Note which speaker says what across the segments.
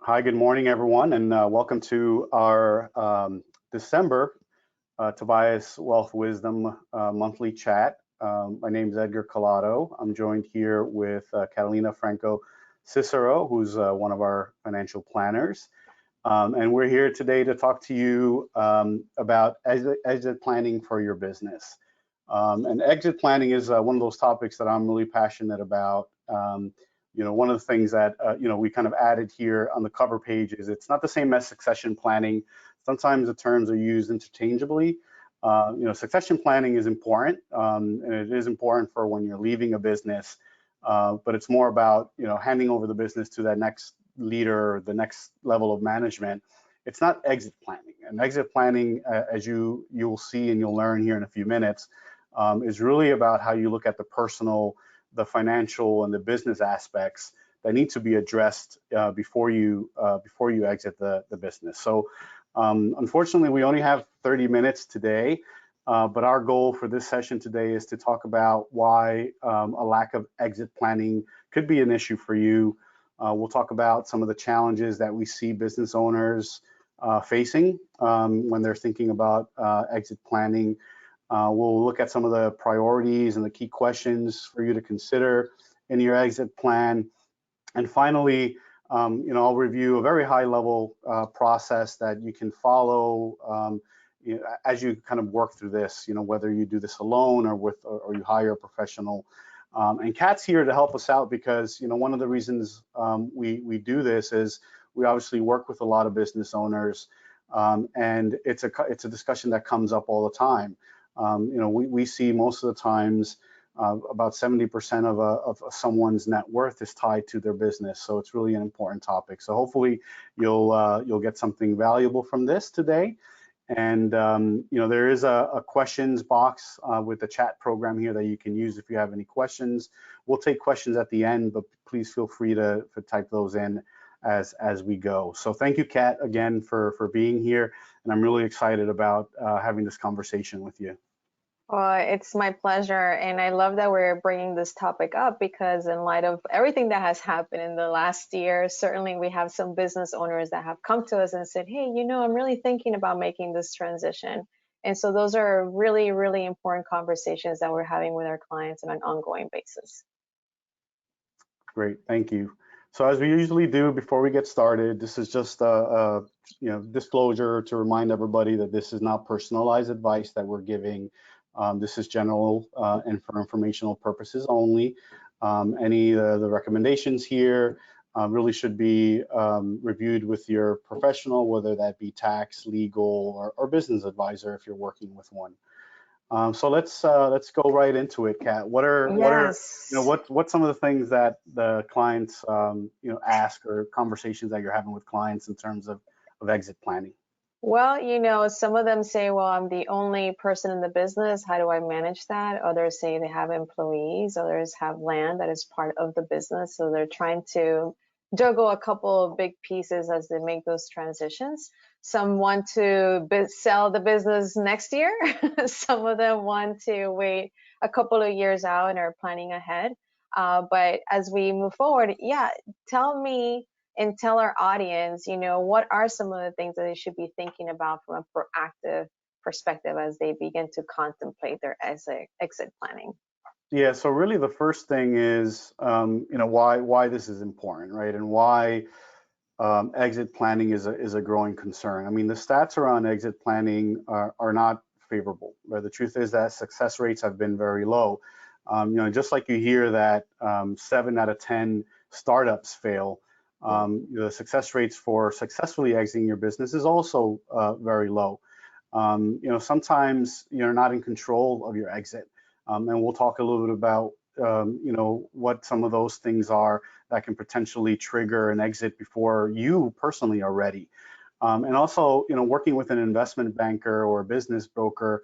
Speaker 1: Hi, good morning, everyone, and welcome to our December Tobias Wealth Wisdom monthly chat. My name is Edgar Collado. I'm joined here with Catalina Franco Cicero, who's one of our financial planners. And we're here today to talk to you about exit planning for your business. And exit planning is one of those topics that I'm really passionate about. One of the things that we kind of added here on the cover page is it's not the same as succession planning. Sometimes the terms are used interchangeably. Succession planning is important, and it is important for when you're leaving a business. But it's more about handing over the business to that next leader, the next level of management. It's not exit planning. And exit planning, as you'll see and you'll learn here in a few minutes, is really about how you look at the personal, the financial, and the business aspects that need to be addressed before you exit the business. So unfortunately, we only have 30 minutes today, but our goal for this session today is to talk about why a lack of exit planning could be an issue for you. We'll talk about some of the challenges that we see business owners facing when they're thinking about exit planning. We'll look at some of the priorities and the key questions for you to consider in your exit plan. And finally, I'll review a very high-level process that you can follow as you kind of work through this. Whether you do this alone or you hire a professional. And Kat's here to help us out because one of the reasons we do this is we obviously work with a lot of business owners, and it's a discussion that comes up all the time. We see most of the times about 70% of someone's net worth is tied to their business, so it's really an important topic. So hopefully you'll get something valuable from this today. And there is a questions box with the chat program here that you can use if you have any questions. We'll take questions at the end, but please feel free to type those in as we go. So thank you, Kat, again for being here, and I'm really excited about having this conversation with you.
Speaker 2: Well, it's my pleasure, and I love that we're bringing this topic up because in light of everything that has happened in the last year, certainly we have some business owners that have come to us and said, hey, I'm really thinking about making this transition. And so those are really, really important conversations that we're having with our clients on an ongoing basis.
Speaker 1: Great, thank you. So as we usually do before we get started, this is just a disclosure to remind everybody that this is not personalized advice that we're giving. This is general and for informational purposes only. Any of the recommendations here really should be reviewed with your professional, whether that be tax, legal, or business advisor if you're working with one. So let's go right into it, Kat. What's some of the things that the clients ask, or conversations that you're having with clients in terms of exit planning?
Speaker 2: Well, some of them say, well, I'm the only person in the business. How do I manage that? Others say they have employees. Others have land that is part of the business. So they're trying to juggle a couple of big pieces as they make those transitions. Some want to sell the business next year. Some of them want to wait a couple of years out and are planning ahead. But as we move forward, tell me and tell our audience, what are some of the things that they should be thinking about from a proactive perspective as they begin to contemplate their exit planning?
Speaker 1: Yeah, so really the first thing is, why this is important, right? And why exit planning is a growing concern. I mean, the stats around exit planning are not favorable. Right? The truth is that success rates have been very low. Just like you hear that 7 out of 10 startups fail, the success rates for successfully exiting your business is also very low. Sometimes you're not in control of your exit, and we'll talk a little bit about what some of those things are that can potentially trigger an exit before you personally are ready. And also, working with an investment banker or a business broker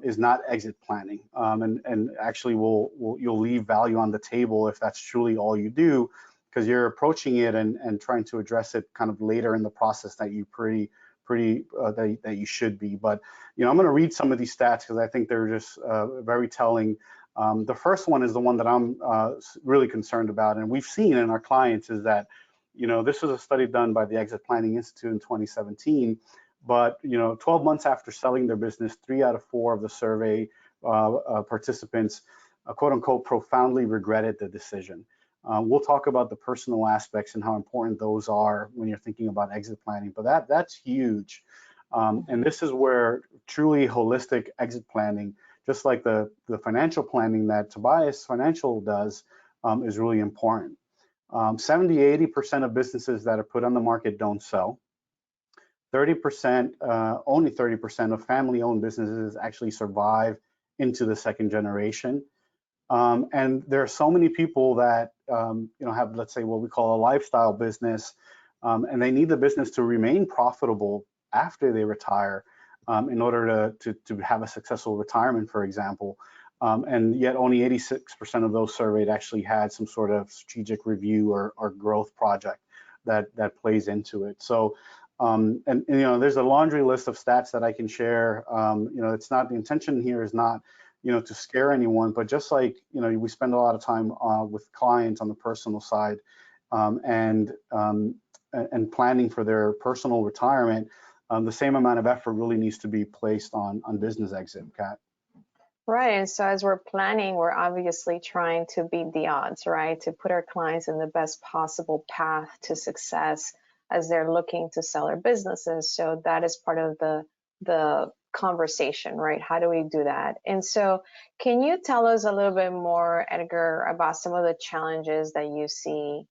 Speaker 1: is not exit planning, and actually you'll leave value on the table if that's truly all you do, because you're approaching it and trying to address it kind of later in the process that you that you should be. But I'm going to read some of these stats because I think they're just very telling. The first one is the one that I'm really concerned about, and we've seen in our clients, is that This was a study done by the Exit Planning Institute in 2017. But 12 months after selling their business, 3 out of 4 of the survey participants, quote unquote, profoundly regretted the decision. We'll talk about the personal aspects and how important those are when you're thinking about exit planning, but that's huge. And this is where truly holistic exit planning, just like the financial planning that Tobias Financial does, is really important. 70–80% of businesses that are put on the market don't sell. 30%, only 30% of family-owned businesses actually survive into the second generation. And there are so many people that have, let's say, what we call a lifestyle business, and they need the business to remain profitable after they retire in order to have a successful retirement, for example. And yet only 86% of those surveyed actually had some sort of strategic review or growth project that plays into it. So, there's a laundry list of stats that I can share. It's not, the intention here is not, to scare anyone, but just like, we spend a lot of time with clients on the personal side and planning for their personal retirement, the same amount of effort really needs to be placed on business exit, Kat.
Speaker 2: Right. And so as we're planning, we're obviously trying to beat the odds, right? To put our clients in the best possible path to success as they're looking to sell their businesses. So that is part of the conversation, right? How do we do that? And so can you tell us a little bit more, Edgar, about some of the challenges that you see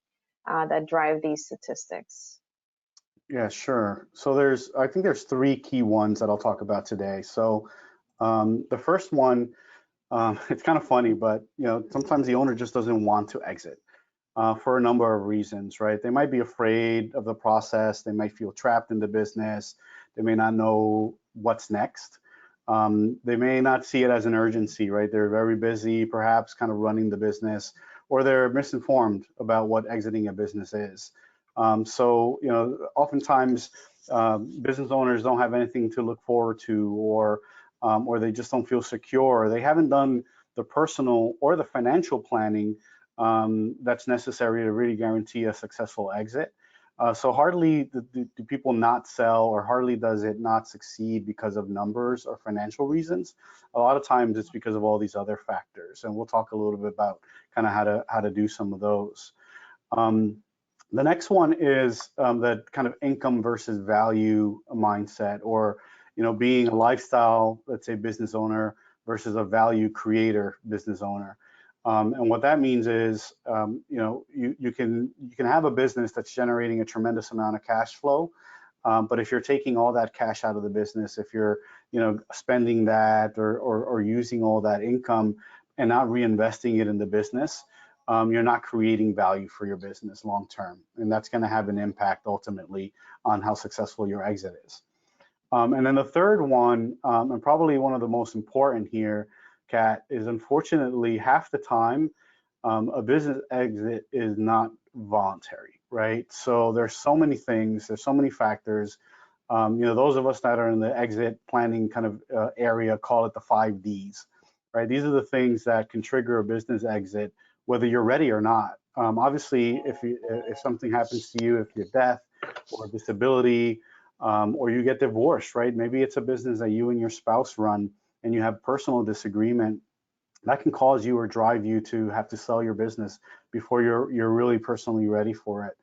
Speaker 2: that drive these statistics?
Speaker 1: Yeah, sure. So I think there's 3 key ones that I'll talk about today. So the first one, it's kind of funny, but sometimes the owner just doesn't want to exit for a number of reasons, right? They might be afraid of the process. They might feel trapped in the business. They may not know what's next. They may not see it as an urgency, right? They're very busy, perhaps kind of running the business, or they're misinformed about what exiting a business is. So, oftentimes business owners don't have anything to look forward to, or they just don't feel secure. They haven't done the personal or the financial planning that's necessary to really guarantee a successful exit. So hardly do people not sell, or hardly does it not succeed because of numbers or financial reasons. A lot of times it's because of all these other factors, and we'll talk a little bit about kind of how to do some of those. The next one is that kind of income versus value mindset, or being a lifestyle, let's say, business owner versus a value creator business owner. And what that means is, you can have a business that's generating a tremendous amount of cash flow, but if you're taking all that cash out of the business, if you're spending that or using all that income and not reinvesting it in the business, you're not creating value for your business long term, and that's going to have an impact ultimately on how successful your exit is. And then the third one, and probably one of the most important here, Kat, is unfortunately half the time a business exit is not voluntary, right? So there's so many things, there's so many factors. Those of us that are in the exit planning kind of area call it the 5 Ds, right? These are the things that can trigger a business exit, whether you're ready or not. Obviously, if something happens to you, if you're death or disability, or you get divorced, right? Maybe it's a business that you and your spouse run, and you have personal disagreement, that can cause you or drive you to have to sell your business before you're really personally ready for it.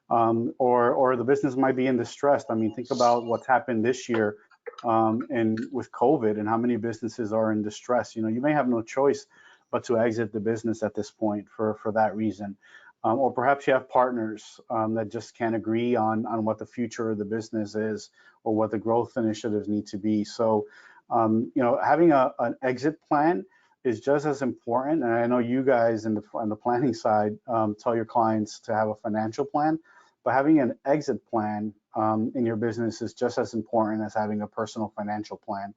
Speaker 1: Or the business might be in distress. I mean, think about what's happened this year and with COVID, and how many businesses are in distress. You may have no choice but to exit the business at this point for that reason. Or perhaps you have partners that just can't agree on what the future of the business is, or what the growth initiatives need to be. So, having an exit plan is just as important. And I know you guys on the planning side tell your clients to have a financial plan, but having an exit plan in your business is just as important as having a personal financial plan,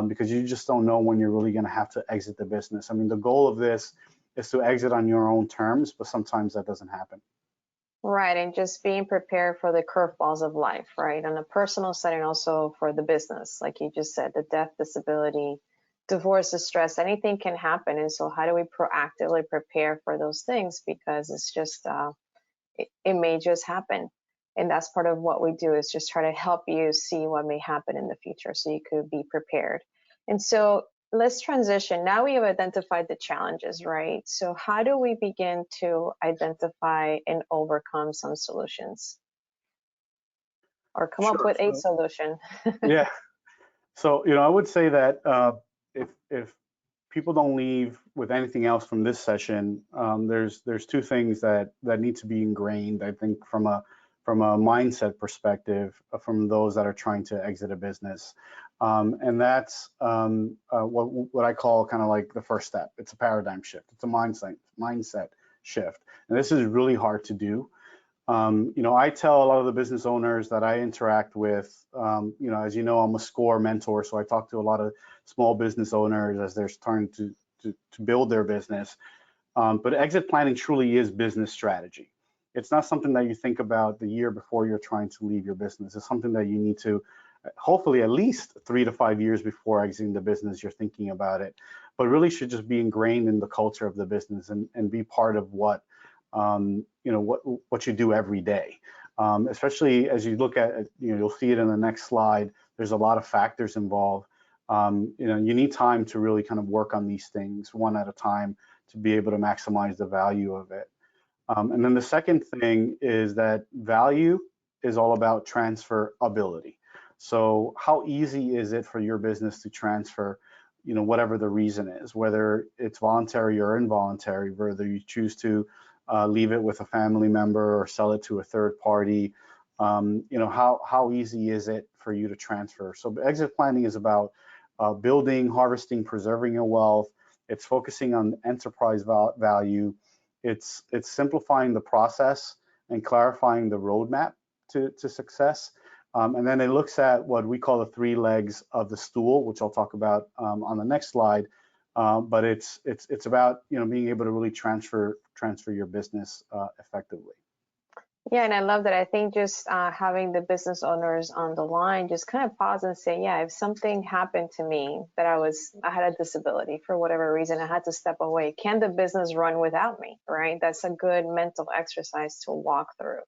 Speaker 1: because you just don't know when you're really going to have to exit the business. I mean, the goal of this is to exit on your own terms, but sometimes that doesn't happen.
Speaker 2: Right, and just being prepared for the curveballs of life, right? On the personal side and also for the business, like you just said, the death, disability, divorce, distress, anything can happen. And so how do we proactively prepare for those things? Because it's just it may just happen. And that's part of what we do, is just try to help you see what may happen in the future so you could be prepared. And so let's transition. Now we have identified the challenges, right? So how do we begin to identify and overcome some solutions, or come up
Speaker 1: Sure.
Speaker 2: with a solution?
Speaker 1: Yeah. So, I would say that if people don't leave with anything else from this session, there's two things that need to be ingrained, I think, from a mindset perspective, from those that are trying to exit a business, and that's what I call kind of like the first step. It's a paradigm shift. It's a mindset shift, and this is really hard to do. I tell a lot of the business owners that I interact with, as you know, I'm a SCORE mentor, so I talk to a lot of small business owners as they're starting to build their business. But exit planning truly is business strategy. It's not something that you think about the year before you're trying to leave your business. It's something that you need to, hopefully, at least 3 to 5 years before exiting the business, you're thinking about it. But really should just be ingrained in the culture of the business and be part of what you do every day. Especially as you look at, you'll see it in the next slide. There's a lot of factors involved. You need time to really kind of work on these things one at a time to be able to maximize the value of it. And then the second thing is that value is all about transferability. So how easy is it for your business to transfer, whatever the reason is, whether it's voluntary or involuntary, whether you choose to leave it with a family member or sell it to a third party. How easy is it for you to transfer? So exit planning is about building, harvesting, preserving your wealth. It's focusing on enterprise value. It's simplifying the process and clarifying the roadmap to success. And then it looks at what we call the 3 legs of the stool, which I'll talk about on the next slide. But it's about being able to really transfer your business effectively.
Speaker 2: Yeah, and I love that. I think just having the business owners on the line just kind of pause and say, yeah, if something happened to me that I had a disability for whatever reason, I had to step away, can the business run without me, right? That's a good mental exercise to walk through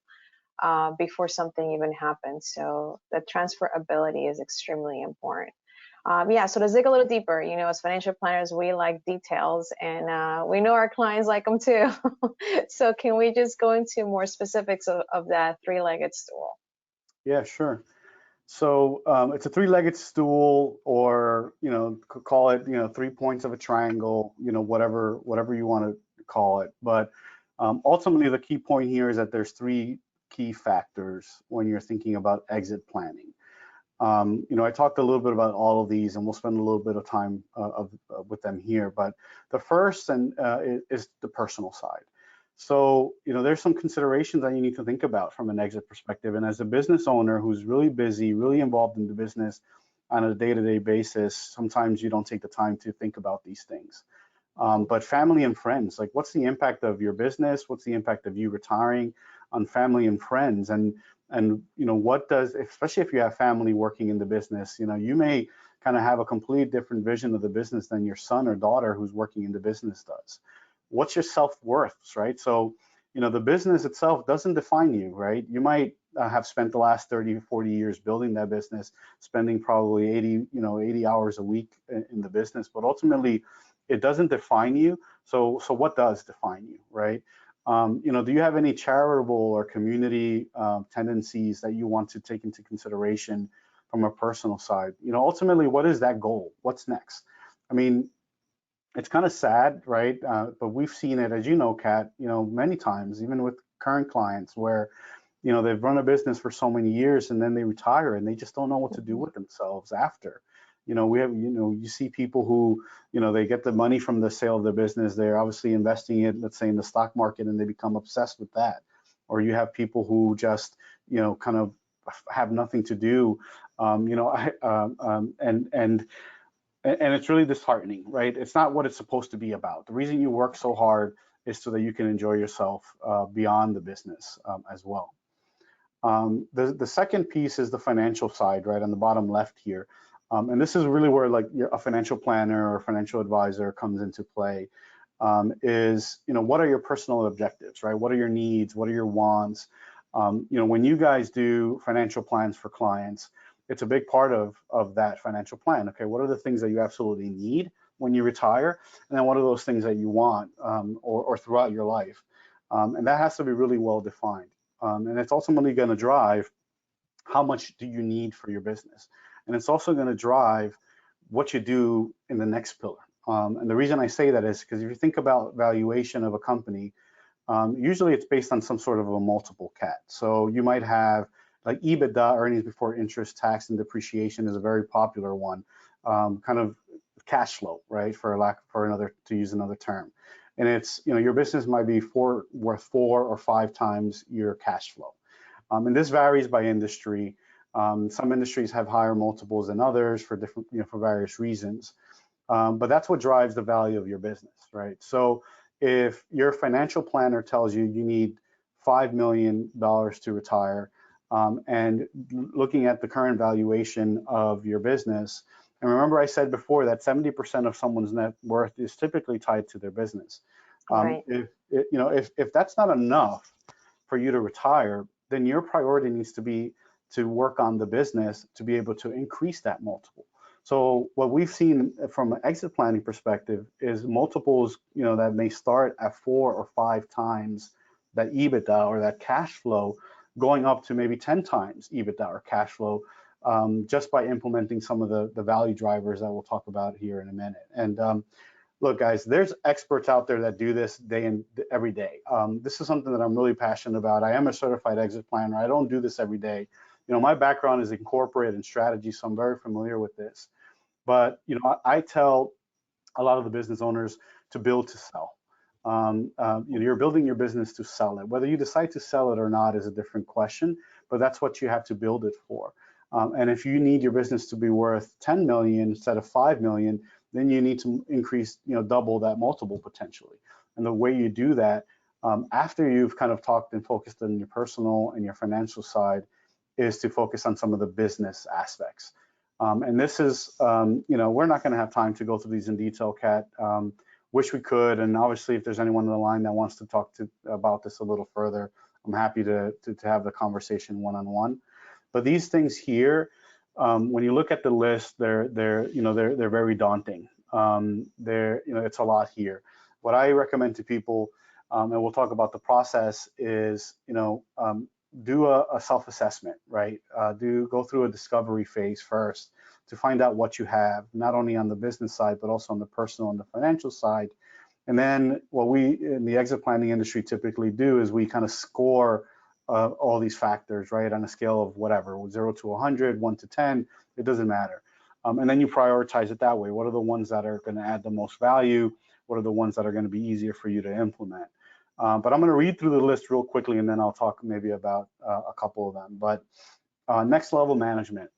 Speaker 2: before something even happens. So the transferability is extremely important. Yeah, so to dig a little deeper, as financial planners, we like details, and we know our clients like them too. So can we just go into more specifics of that 3-legged stool?
Speaker 1: Yeah, sure. So it's a 3-legged stool, or call it 3 points of a triangle, whatever you want to call it. But ultimately, the key point here is that there's 3 key factors when you're thinking about exit planning. I talked a little bit about all of these, and we'll spend a little bit of time with them here. But the first is the personal side. So, there's some considerations that you need to think about from an exit perspective. And as a business owner who's really busy, really involved in the business on a day-to-day basis, sometimes you don't take the time to think about these things. But family and friends, like, what's the impact of your business? What's the impact of you retiring on family and friends? And what does, especially if you have family working in the business, you may kind of have a completely different vision of the business than your son or daughter who's working in the business does. What's your self-worth, right? So, the business itself doesn't define you, right? You might have spent the last 30 or 40 years building that business, spending probably 80 hours a week in the business, but ultimately it doesn't define you. So what does define you, right? Do you have any charitable or community tendencies that you want to take into consideration from a personal side? Ultimately, what is that goal? What's next? I mean, it's kind of sad, right? But we've seen it, as you know, Kat, many times, even with current clients, where they've run a business for so many years and then they retire and they just don't know what to do with themselves after. We have, you see people who, they get the money from the sale of the business. They're obviously investing it, let's say, in the stock market, and they become obsessed with that. Or you have people who just, kind of have nothing to do, and it's really disheartening, right? It's not what it's supposed to be about. The reason you work so hard is so that you can enjoy yourself beyond the business as well. The second piece is the financial side, right on the bottom left here. And this is really where, like, a financial planner or financial advisor comes into play. is, what are your personal objectives, right? What are your needs? What are your wants? When you guys do financial plans for clients, it's a big part of that financial plan. Okay, what are the things that you absolutely need when you retire? And then what are those things that you want or throughout your life? And that has to be really well defined. And it's ultimately going to drive how much do you need for your business. And it's also going to drive what you do in the next pillar. And the reason I say that is because if you think about valuation of a company, usually it's based on some sort of a multiple CAT. So you might have like EBITDA, earnings before interest, tax, and depreciation is a very popular one, kind of cash flow, right? To use another term. And it's, your business might be worth 4 or 5 times your cash flow. And this varies by industry. Some industries have higher multiples than others for different, for various reasons. But that's what drives the value of your business, right? So if your financial planner tells you you need $5 million to retire, and looking at the current valuation of your business, and remember I said before that 70% of someone's net worth is typically tied to their business.
Speaker 2: Right.
Speaker 1: If that's not enough for you to retire, then your priority needs to be to work on the business to be able to increase that multiple. So what we've seen from an exit planning perspective is multiples, that may start at 4 or 5 times that EBITDA or that cash flow, going up to maybe 10 times EBITDA or cash flow, just by implementing some of the value drivers that we'll talk about here in a minute. And look, guys, there's experts out there that do this every day. This is something that I'm really passionate about. I am a certified exit planner. I don't do this every day. My background is in corporate and strategy, so I'm very familiar with this. But I tell a lot of the business owners to build to sell. You're building your business to sell it. Whether you decide to sell it or not is a different question, but that's what you have to build it for. And if you need your business to be worth 10 million instead of 5 million, then you need to increase, double that multiple potentially. And the way you do that, after you've kind of talked and focused on your personal and your financial side, is to focus on some of the business aspects. And this is, we're not going to have time to go through these in detail, Kat. Wish we could. And obviously, if there's anyone on the line that wants to talk about this a little further, I'm happy to have the conversation one-on-one. But these things here, when you look at the list, they're very daunting. It's a lot here. What I recommend to people, and we'll talk about the process, is do a self-assessment, right? Go through a discovery phase first to find out what you have, not only on the business side, but also on the personal and the financial side. And then what we in the exit planning industry typically do is we kind of score all these factors, right, on a scale of whatever, 0 to 100, 1 to 10, it doesn't matter. And then you prioritize it that way. What are the ones that are going to add the most value? What are the ones that are going to be easier for you to implement? But I'm going to read through the list real quickly, and then I'll talk maybe about a couple of them. But next level management,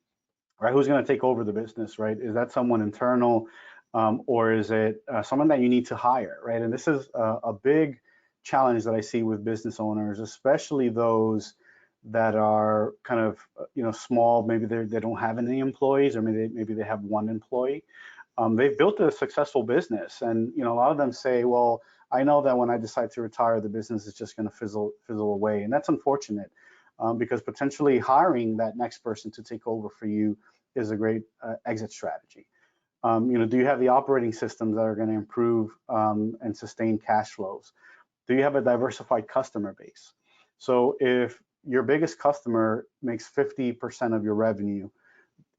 Speaker 1: right? Who's going to take over the business, right? Is that someone internal, or is it someone that you need to hire, right? And this is a big challenge that I see with business owners, especially those that are kind of small. Maybe they don't have any employees, or maybe they have one employee. They've built a successful business, and a lot of them say, well, I know that when I decide to retire, the business is just going to fizzle away. And that's unfortunate, because potentially hiring that next person to take over for you is a great exit strategy. Do you have the operating systems that are going to improve and sustain cash flows? Do you have a diversified customer base? So if your biggest customer makes 50% of your revenue,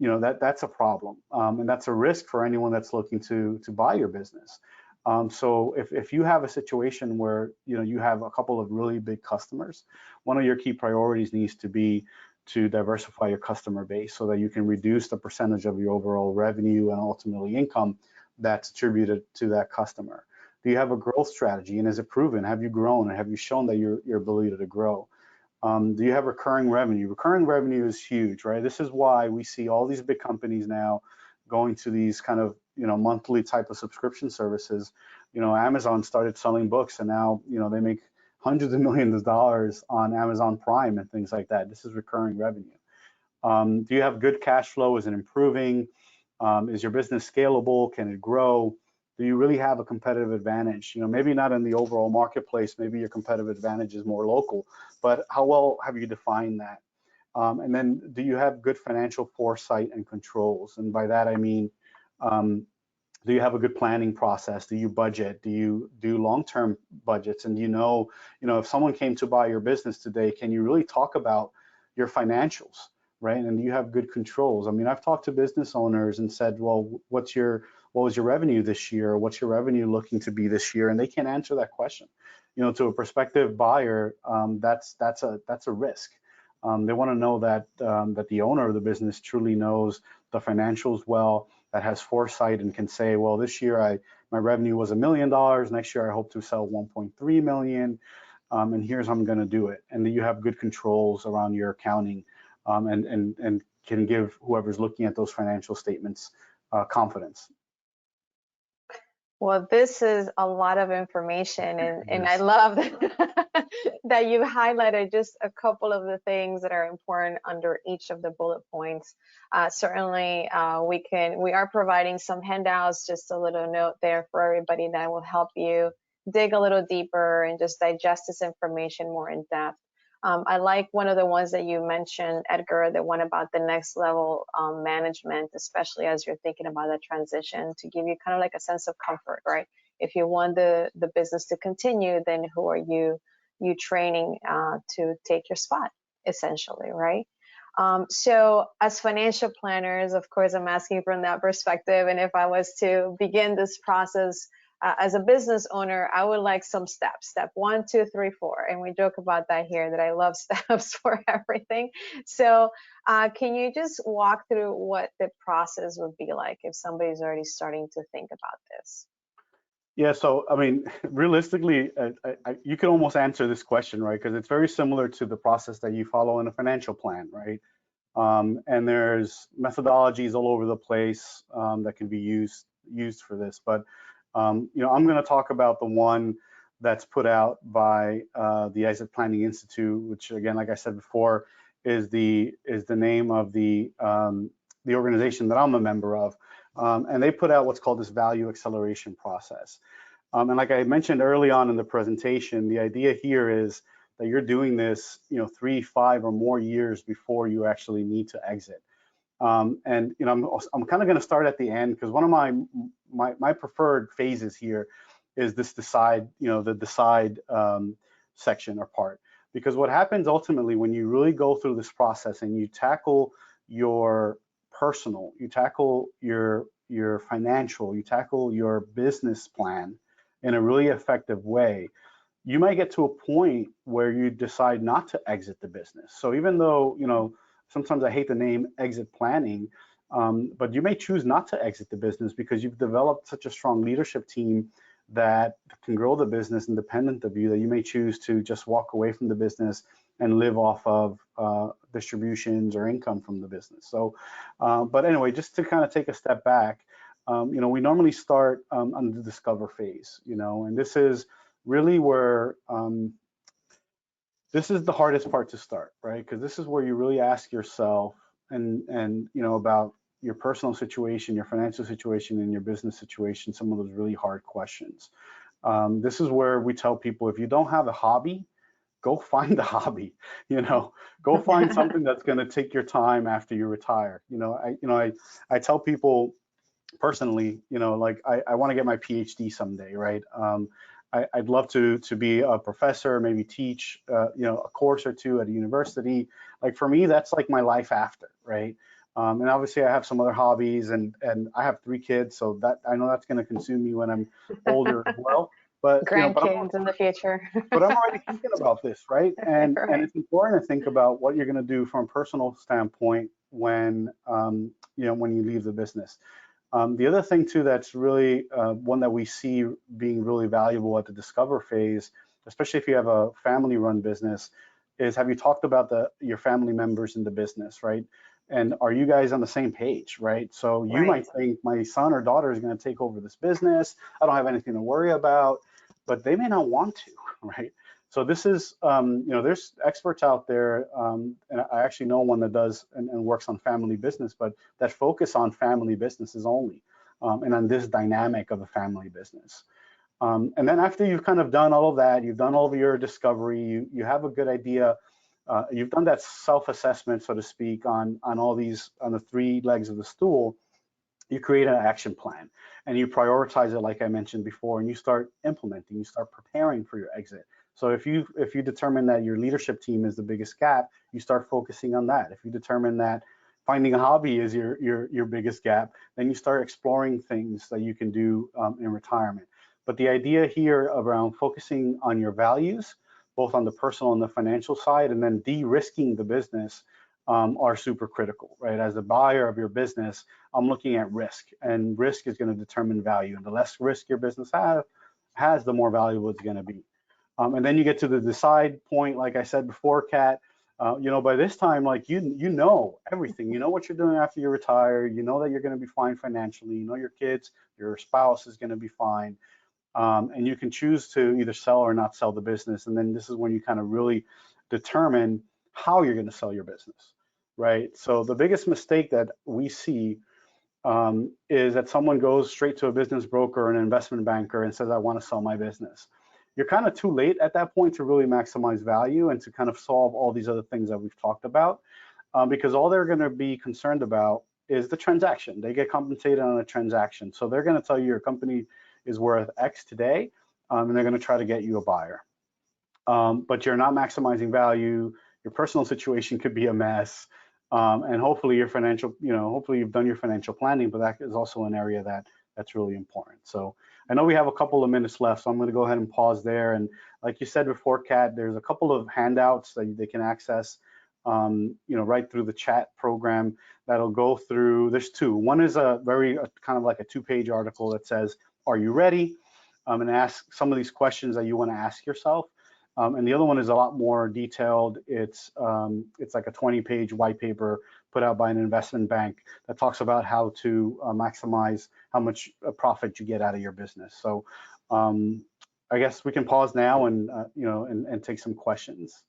Speaker 1: that's a problem, and that's a risk for anyone that's looking to buy your business. So if you have a situation where you have a couple of really big customers, one of your key priorities needs to be to diversify your customer base so that you can reduce the percentage of your overall revenue and ultimately income that's attributed to that customer. Do you have a growth strategy, and is it proven? Have you grown, and have you shown that your ability to grow? Do you have recurring revenue? Recurring revenue is huge, right? This is why we see all these big companies now going to these kind of monthly type of subscription services. Amazon started selling books, and now they make hundreds of millions of dollars on Amazon Prime and things like that. This is recurring revenue. Do you have good cash flow? Is it improving? Is your business scalable? Can it grow? Do you really have a competitive advantage? You know, maybe not in the overall marketplace, maybe your competitive advantage is more local, but how well have you defined that? And then do you have good financial foresight and controls? And by that, I mean, um, do you have a good planning process? Do you budget? Do you do long-term budgets? And if someone came to buy your business today, can you really talk about your financials, right? And do you have good controls? I mean, I've talked to business owners and said, well, what was your revenue this year? What's your revenue looking to be this year? And they can't answer that question. You know, to a prospective buyer, that's a risk. They want to know that the owner of the business truly knows the financials well, that has foresight and can say, well, this year my revenue was $1 million. Next year I hope to sell 1.3 million, and here's how I'm going to do it. And that you have good controls around your accounting, and can give whoever's looking at those financial statements confidence.
Speaker 2: Well, this is a lot of information, and
Speaker 1: Yes.
Speaker 2: I love that you highlighted just a couple of the things that are important under each of the bullet points. Certainly, we are providing some handouts, just a little note there for everybody that will help you dig a little deeper and just digest this information more in depth. I like one of the ones that you mentioned, Edgar, the one about the next level management, especially as you're thinking about that transition, to give you kind of like a sense of comfort, right? If you want the business to continue, then who are you training to take your spot, essentially, right? So as financial planners, of course, I'm asking from that perspective. And if I was to begin this process as a business owner, I would like some steps. Step 1, 2, 3, 4. And we joke about that here, that I love steps for everything. So can you just walk through what the process would be like if somebody's already starting to think about this?
Speaker 1: Yeah, so I mean, realistically, you can almost answer this question, right? Because it's very similar to the process that you follow in a financial plan, right? And there's methodologies all over the place that can be used for this. But I'm going to talk about the one that's put out by the Exit Planning Institute, which, again, like I said before, is the name of the organization that I'm a member of. And they put out what's called this value acceleration process. And like I mentioned early on in the presentation, the idea here is that you're doing this, 3, 5, or more years before you actually need to exit. And I'm kind of going to start at the end, because one of my preferred phases here is this decide section or part. Because what happens ultimately when you really go through this process and you tackle your personal, you tackle your financial, you tackle your business plan in a really effective way, you might get to a point where you decide not to exit the business. So even though, sometimes I hate the name exit planning, but you may choose not to exit the business because you've developed such a strong leadership team that can grow the business independent of you, that you may choose to just walk away from the business and live off of distributions or income from the business. So, but anyway, just to kind of take a step back, we normally start on the discover phase, and this is really where this is the hardest part to start, right? Because this is where you really ask yourself and about your personal situation, your financial situation, and your business situation, some of those really hard questions. This is where we tell people, if you don't have a hobby, go find a hobby. Go find something that's going to take your time after you retire. I tell people personally, like I want to get my PhD someday, right? I'd love to be a professor, maybe teach, a course or two at a university. Like for me, that's like my life after, right? And obviously I have some other hobbies, and I have 3 kids, so that I know that's going to consume me when I'm older as well. But
Speaker 2: Grandkids in the future.
Speaker 1: but I'm already thinking about this, right? And
Speaker 2: Right.
Speaker 1: it's important to think about what you're going to do from a personal standpoint when when you leave the business. The other thing too that's really one that we see being really valuable at the discover phase, especially if you have a family-run business, is have you talked about your family members in the business, right? And are you guys on the same page, right? So you
Speaker 2: Right.
Speaker 1: might think my son or daughter is going to take over this business. I don't have anything to worry about, but they may not want to, right? So this is, there's experts out there, and I actually know one that does and works on family business, but that focus on family businesses only. and on this dynamic of a family business. And then after you've kind of done all of that, you've done all of your discovery, you have a good idea, you've done that self-assessment, so to speak, on all these, on the three legs of the stool. You create an action plan and you prioritize it, like I mentioned before, and you start implementing, you start preparing for your exit. So if you determine that your leadership team is the biggest gap, you start focusing on that. If you determine that finding a hobby is your biggest gap, then you start exploring things that you can do in retirement. But the idea here around focusing on your values, both on the personal and the financial side, and then de-risking the business are super critical, right? As a buyer of your business, I'm looking at risk, and risk is going to determine value. And the less risk your business has, the more valuable it's going to be. And then you get to the decide point, like I said before, Kat. By this time, like you know everything. You know what you're doing after you retire. You know that you're going to be fine financially. You know your kids, your spouse is going to be fine. And you can choose to either sell or not sell the business. And then this is when you kind of really determine how you're going to sell your business, right? So the biggest mistake that we see is that someone goes straight to a business broker or an investment banker and says, I want to sell my business. You're kind of too late at that point to really maximize value and to kind of solve all these other things that we've talked about, because all they're going to be concerned about is the transaction. They get compensated on a transaction. So they're going to tell you your company is worth X today, and they're going to try to get you a buyer. But you're not maximizing value. Your personal situation could be a mess. And hopefully your financial, hopefully you've done your financial planning, but that is also an area that's really important. So I know we have a couple of minutes left, so I'm going to go ahead and pause there. And like you said before, Kat, there's a couple of handouts that they can access, right through the chat program that'll go through. There's two. One is a kind of like a 2-page article that says, are you ready? And ask some of these questions that you want to ask yourself. And the other one is a lot more detailed. It's like a 20-page white paper put out by an investment bank that talks about how to maximize how much profit you get out of your business. So I guess we can pause now and and take some questions.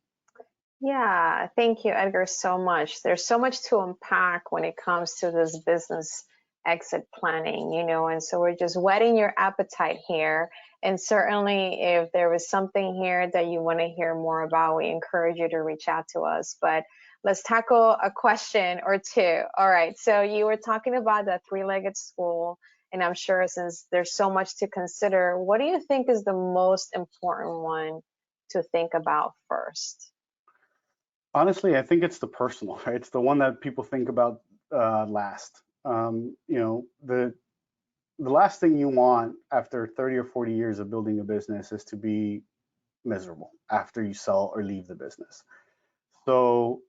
Speaker 2: Yeah, thank you, Edgar, so much. There's so much to unpack when it comes to this business exit planning, and so we're just whetting your appetite here. And certainly if there was something here that you want to hear more about, we encourage you to reach out to us. But let's tackle a question or two. All right, so you were talking about the three-legged stool, and I'm sure since there's so much to consider, what do you think is the most important one to think about first?
Speaker 1: Honestly, I think it's the personal, right? It's the one that people think about last. The last thing you want after 30 or 40 years of building a business is to be miserable after you sell or leave the business. So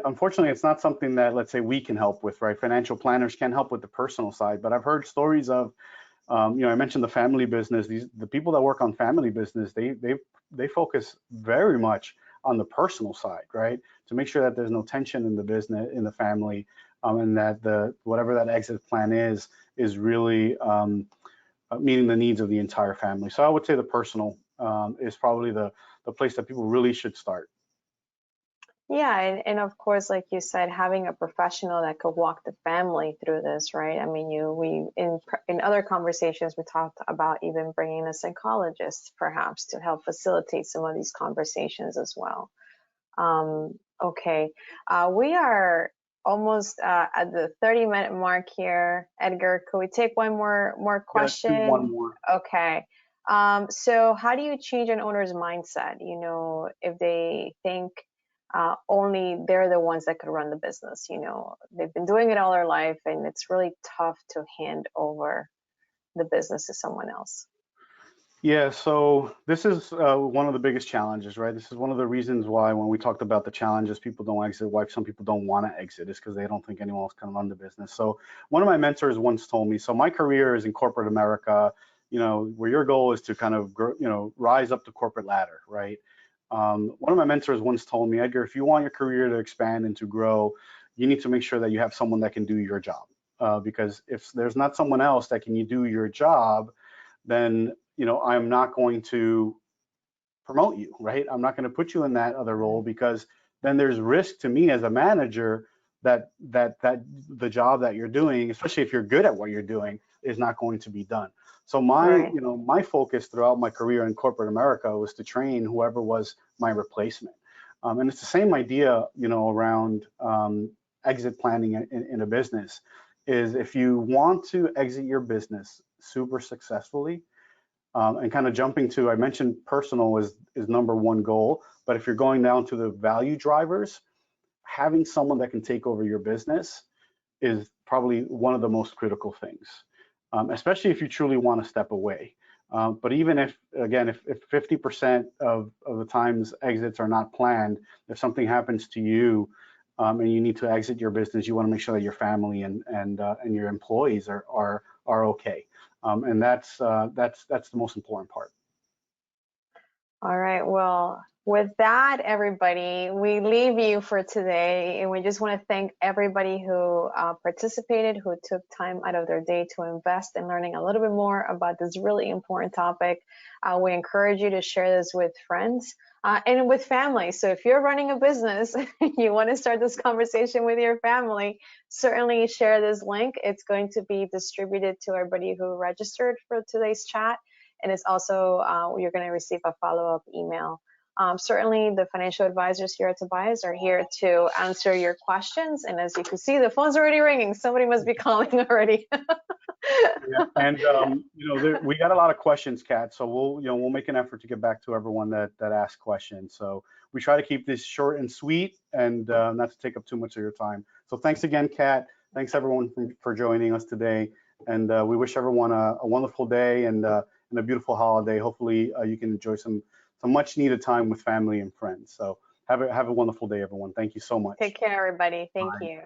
Speaker 1: unfortunately, it's not something that, let's say, we can help with, right? Financial planners can help with the personal side, but I've heard stories of, I mentioned the family business. The people that work on family business, they focus very much on the personal side, right? To make sure that there's no tension in the business, in the family, and that whatever that exit plan is really meeting the needs of the entire family. So I would say the personal is probably the place that people really should start.
Speaker 2: Yeah, and of course, like you said, having a professional that could walk the family through this, right? I mean, we in other conversations we talked about even bringing a psychologist perhaps to help facilitate some of these conversations as well. Okay, we are almost at the 30-minute mark here. Edgar, could we take one more question?
Speaker 1: Yeah, one more.
Speaker 2: Okay. So how do you change an owner's mindset? If they think only they're the ones that could run the business. They've been doing it all their life, and it's really tough to hand over the business to someone else.
Speaker 1: Yeah, so this is one of the biggest challenges, right? This is one of the reasons why when we talked about the challenges, people don't exit, why some people don't want to exit, is because they don't think anyone else can run the business. So one of my mentors once told me, so my career is in corporate America, where your goal is to kind of, rise up the corporate ladder, right? One of my mentors once told me, Edgar, if you want your career to expand and to grow, you need to make sure that you have someone that can do your job. Because if there's not someone else that can do your job, then I'm not going to promote you, right? I'm not going to put you in that other role, because then there's risk to me as a manager that the job that you're doing, especially if you're good at what you're doing, is not going to be done. So my,
Speaker 2: Right.
Speaker 1: my focus throughout my career in corporate America was to train whoever was my replacement. And it's the same idea, around exit planning in a business. Is if you want to exit your business super successfully, and kind of jumping to, I mentioned personal is number one goal, but if you're going down to the value drivers, having someone that can take over your business is probably one of the most critical things, especially if you truly want to step away. But even if, again, if 50% of the times exits are not planned, if something happens to you, and you need to exit your business, you want to make sure that your family and your employees are okay. And that's the most important part.
Speaker 2: All right. Well, with that, everybody, we leave you for today. And we just want to thank everybody who participated, who took time out of their day to invest in learning a little bit more about this really important topic. We encourage you to share this with friends and with family. So if you're running a business, you want to start this conversation with your family, certainly share this link. It's going to be distributed to everybody who registered for today's chat. And it's also, you're going to receive a follow-up email. Certainly, the financial advisors here at Tobias are here to answer your questions. And as you can see, the phone's already ringing. Somebody must be calling already.
Speaker 1: Yeah, and we got a lot of questions, Kat. So we'll make an effort to get back to everyone that asked questions. So we try to keep this short and sweet, and not to take up too much of your time. So thanks again, Kat. Thanks everyone for joining us today, and we wish everyone a wonderful day and a beautiful holiday. Hopefully, you can enjoy some much needed time with family and friends. So have a wonderful day, everyone. Thank you so much.
Speaker 2: Take care, everybody. Thank
Speaker 1: Bye.
Speaker 2: you.